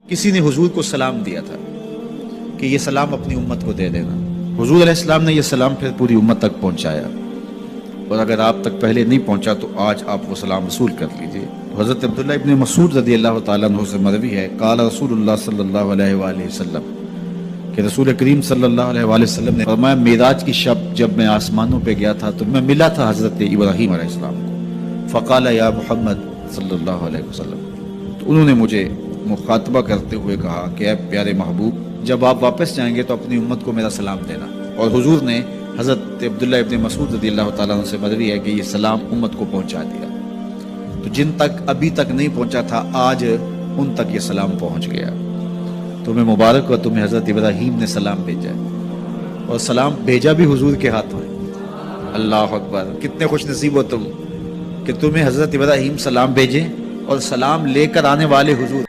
کسی نے حضور کو سلام دیا تھا کہ یہ سلام اپنی امت کو دے دینا. حضور علیہ السلام نے یہ سلام پھر پوری امت تک پہنچایا، اور اگر آپ تک پہلے نہیں پہنچا تو آج آپ وہ سلام وصول کر لیجئے. حضرت عبداللہ ابن مسعود رضی اللہ تعالیٰ عنہ سے مروی ہے، قال رسول اللہ صلی اللہ علیہ وآلہ وسلم، کہ رسول کریم صلی اللہ علیہ وآلہ وسلم نے فرمایا، معراج کی شب جب میں آسمانوں پہ گیا تھا تو میں ملا تھا حضرت ابراہیم علیہ السلام کو. فقال یا محمد صلی اللہ علیہ وسلم، تو انہوں نے مجھے مخاطبہ کرتے ہوئے کہا کہ اے پیارے محبوب، جب آپ واپس جائیں گے تو اپنی امت کو میرا سلام دینا. اور حضور نے حضرت عبداللہ ابن مسعود رضی اللہ تعالیٰ عنہ سے مروی ہے کہ یہ سلام امت کو پہنچا دیا. تو جن تک ابھی تک نہیں پہنچا تھا آج ان تک یہ سلام پہنچ گیا. تمہیں مبارک ہو، تمہیں حضرت ابراہیم نے سلام بھیجا ہے، اور سلام بھیجا بھی حضور کے ہاتھوں ہے. اللہ اکبر، کتنے خوش نصیب ہو تم کہ تمہیں حضرت ابراہیم سلام بھیجیں اور سلام لے کر آنے والے حضور.